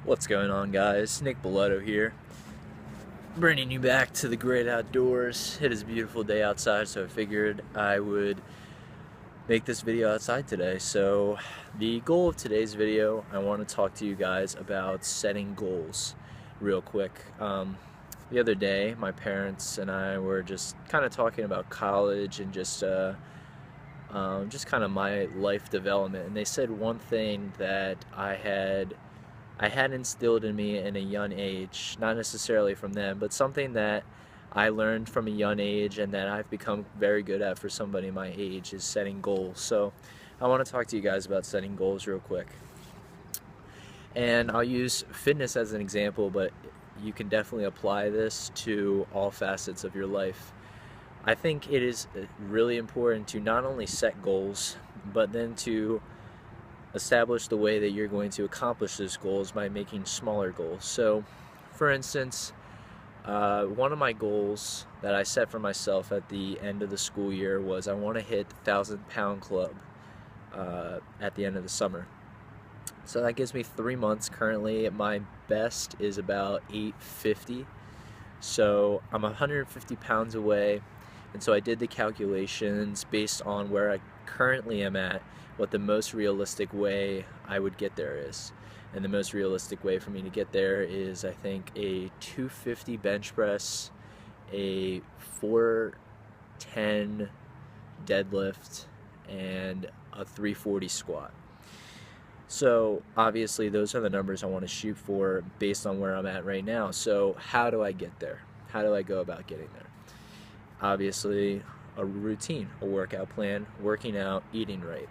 What's going on, guys? nicbolet here, bringing you back to the great outdoors. It is a beautiful day outside, so I figured I would make this video outside today. So the goal of today's video, I want to talk to you guys about setting goals real quick. The other day, my parents and I were just kind of talking about college and just kind of my life development, and they said one thing that I had instilled in me in a young age, not necessarily from them, but something that I learned from a young age and that I've become very good at for somebody my age, is setting goals. So I want to talk to you guys about setting goals real quick. And I'll use fitness as an example, but you can definitely apply this to all facets of your life. I think it is really important to not only set goals, but then to establish the way that you're going to accomplish those goals by making smaller goals. So, for instance, one of my goals that I set for myself at the end of the school year was I want to hit the 1,000-pound club at the end of the summer. So that gives me 3 months. Currently, my best is about 850. So I'm 150 pounds away. And so I did the calculations based on where I currently am at, what the most realistic way I would get there is. And the most realistic way for me to get there is, I think, a 250 bench press, a 410 deadlift, and a 340 squat. So obviously those are the numbers I want to shoot for based on where I'm at right now. So how do I get there? How do I go about getting there? Obviously, a routine, a workout plan, working out, eating right.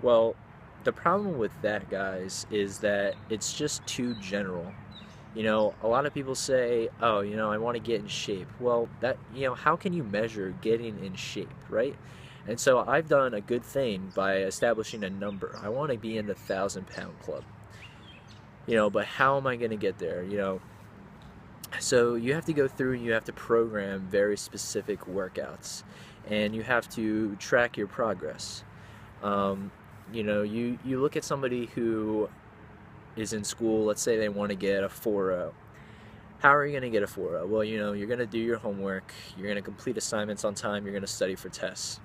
Well, the problem with that, guys, is that it's just too general. You know, a lot of people say, oh, you know, I want to get in shape. Well, that, you know, how can you measure getting in shape, right? And so I've done a good thing by establishing a number. I want to be in the 1,000-pound club. You know, but how am I going to get there? You know, so you have to go through and you have to program very specific workouts, and you have to track your progress. You know, you look at somebody who is in school, let's say they want to get a 4.0. How are you going to get a 4.0? Well, you know, you're going to do your homework, you're going to complete assignments on time, you're going to study for tests.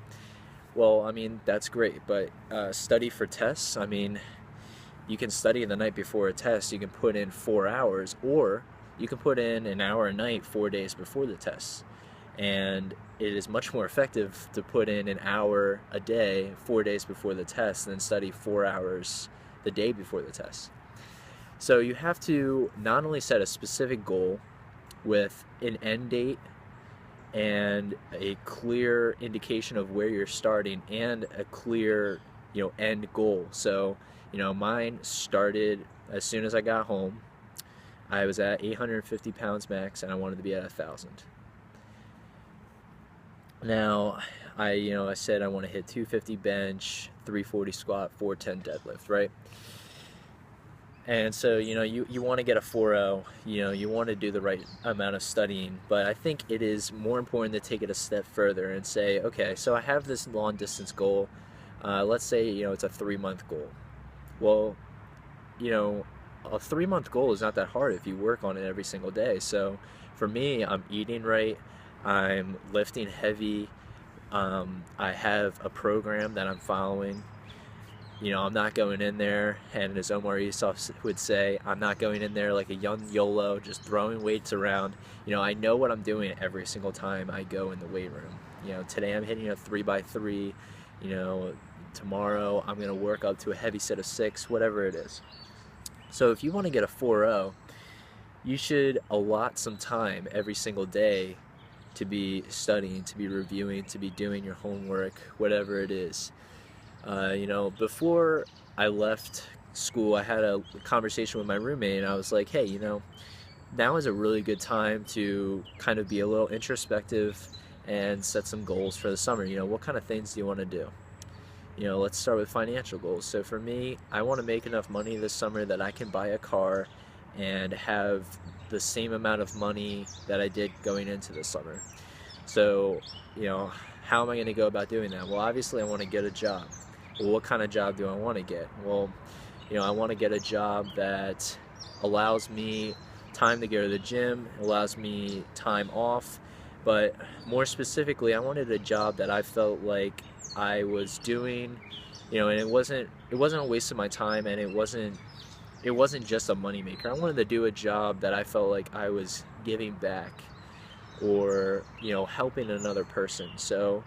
Well, I mean, that's great, but study for tests, I mean, you can study the night before a test, you can put in 4 hours, or you can put in an hour a night 4 days before the test. And it is much more effective to put in an hour a day 4 days before the test than study 4 hours the day before the test. So you have to not only set a specific goal with an end date and a clear indication of where you're starting and a clear, you know, end goal. So, you know, mine started as soon as I got home. I was at 850 pounds max, and I wanted to be at 1,000. Now, I said I want to hit 250 bench, 340 squat, 410 deadlift, right? And so, you know, you want to get a 4.0, you know, you want to do the right amount of studying, but I think it is more important to take it a step further and say, okay, so I have this long distance goal. Let's say, you know, it's a 3-month goal. Well, you know, a 3-month goal is not that hard if you work on it every single day. So for me, I'm eating right, I'm lifting heavy, I have a program that I'm following. You know, I'm not going in there, and as Omar Yusuf would say, I'm not going in there like a young YOLO, just throwing weights around. You know, I know what I'm doing every single time I go in the weight room. You know, today I'm hitting a 3x3, you know, tomorrow I'm going to work up to a heavy set of 6, whatever it is. So if you want to get a 4.0, you should allot some time every single day to be studying, to be reviewing, to be doing your homework, whatever it is. You know, before I left school, I had a conversation with my roommate, and I was like, hey, you know, now is a really good time to kind of be a little introspective and set some goals for the summer. You know, what kind of things do you want to do? You know, let's start with financial goals. So for me, I want to make enough money this summer that I can buy a car and have the same amount of money that I did going into the summer. So, you know, how am I going to go about doing that? Well, obviously I want to get a job. Well, what kind of job do I want to get? Well, you know, I want to get a job that allows me time to go to the gym, allows me time off. But more specifically, I wanted a job that I felt like I was doing, and it wasn't a waste of my time, and it wasn't just a moneymaker. I wanted to do a job that I felt like I was giving back, or helping another person. So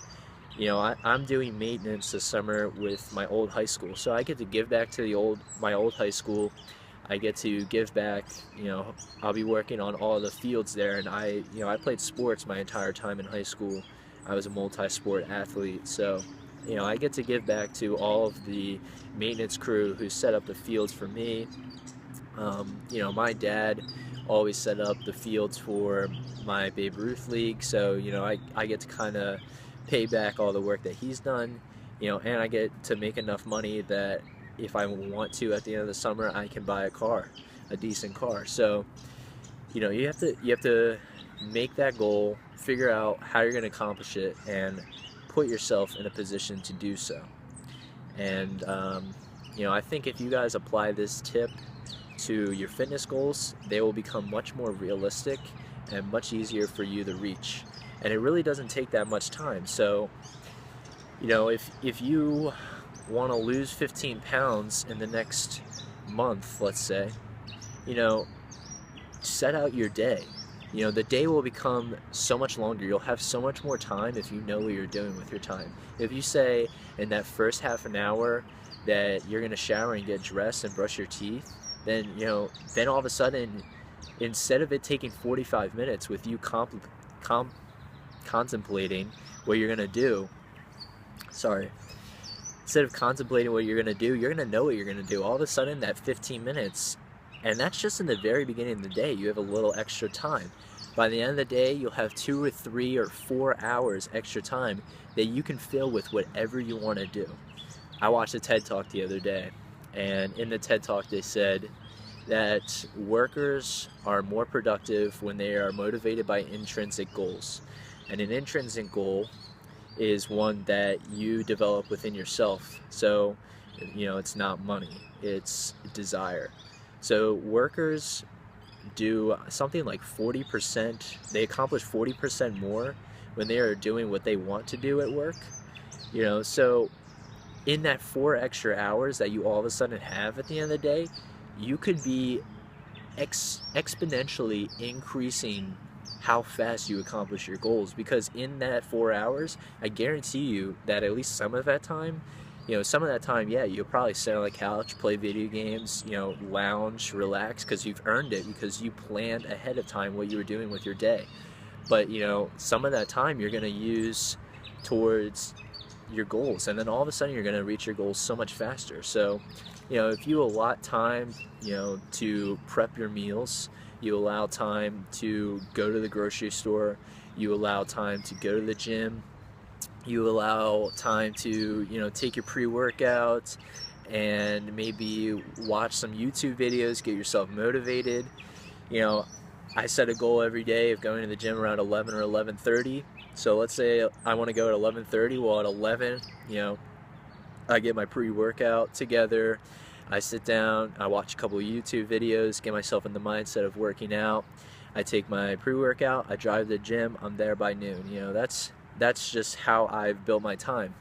I'm doing maintenance this summer with my old high school, so I get to give back to my old high school. I get to give back. I'll be working on all the fields there, and I played sports my entire time in high school. I was a multi-sport athlete, so I get to give back to all of the maintenance crew who set up the fields for me. My dad always set up the fields for my Babe Ruth League, so I get to kind of pay back all the work that he's done, and I get to make enough money that if I want to at the end of the summer, I can buy a decent car. So you have to make that goal, figure out how you're going to accomplish it, and put yourself in a position to do so. And I think if you guys apply this tip to your fitness goals, they will become much more realistic and much easier for you to reach. And it really doesn't take that much time. So if you want to lose 15 pounds in the next month, let's say, set out your day. The day will become so much longer. You'll have so much more time if you know what you're doing with your time. If you say in that first half an hour that you're going to shower and get dressed and brush your teeth, then all of a sudden, instead of it taking 45 minutes with you contemplating what you're going to do, instead of contemplating what you're going to do, you're going to know what you're going to do. All of a sudden, that 15 minutes, and that's just in the very beginning of the day, you have a little extra time. By the end of the day, you'll have 2 or 3 or 4 hours extra time that you can fill with whatever you want to do. I watched a TED Talk the other day, and in the TED Talk they said that workers are more productive when they are motivated by intrinsic goals. And an intrinsic goal is one that you develop within yourself. So, it's not money, it's desire. So workers do something like 40%, they accomplish 40% more when they are doing what they want to do at work. So in that 4 extra hours that you all of a sudden have at the end of the day, you could be exponentially increasing how fast you accomplish your goals, because in that 4 hours, I guarantee you that at least some of that time, yeah, you'll probably sit on the couch, play video games, lounge, relax, because you've earned it, because you planned ahead of time what you were doing with your day. But, some of that time you're going to use towards your goals, and then all of a sudden you're going to reach your goals so much faster. So, if you allot time, to prep your meals, you allow time to go to the grocery store, you allow time to go to the gym, you allow time to, take your pre-workout and maybe watch some YouTube videos, get yourself motivated. I set a goal every day of going to the gym around 11 or 11:30. So let's say I want to go at 11:30. Well, at 11, I get my pre-workout together. I sit down, I watch a couple of YouTube videos, get myself in the mindset of working out. I take my pre-workout, I drive to the gym, I'm there by noon. That's just how I've built my time.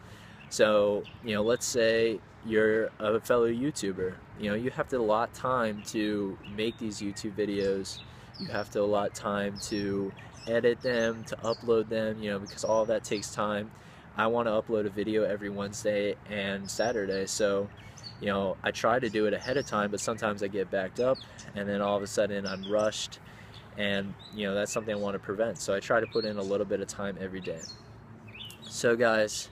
So, let's say you're a fellow YouTuber. You have to allot time to make these YouTube videos. You have to allot time to edit them, to upload them, because all of that takes time. I want to upload a video every Wednesday and Saturday, so I try to do it ahead of time, but sometimes I get backed up, and then all of a sudden I'm rushed, and that's something I want to prevent. So I try to put in a little bit of time every day. So guys,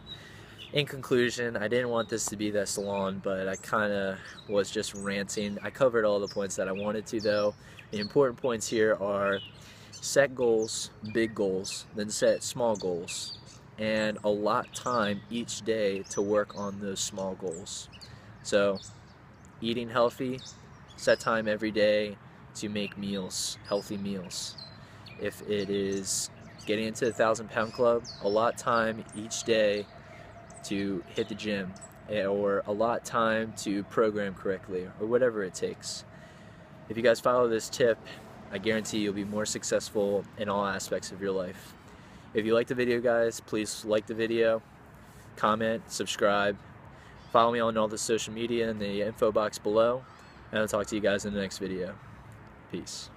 in conclusion, I didn't want this to be this long, but I kind of was just ranting. I covered all the points that I wanted to, though. The important points here are: set goals, big goals, then set small goals, and allot time each day to work on those small goals. So, eating healthy, set time every day to make meals, healthy meals. If it is getting into the 1,000-pound club, allot time each day to hit the gym, or allot time to program correctly, or whatever it takes. If you guys follow this tip, I guarantee you'll be more successful in all aspects of your life. If you like the video, guys, please like the video, comment, subscribe, follow me on all the social media in the info box below, and I'll talk to you guys in the next video. Peace.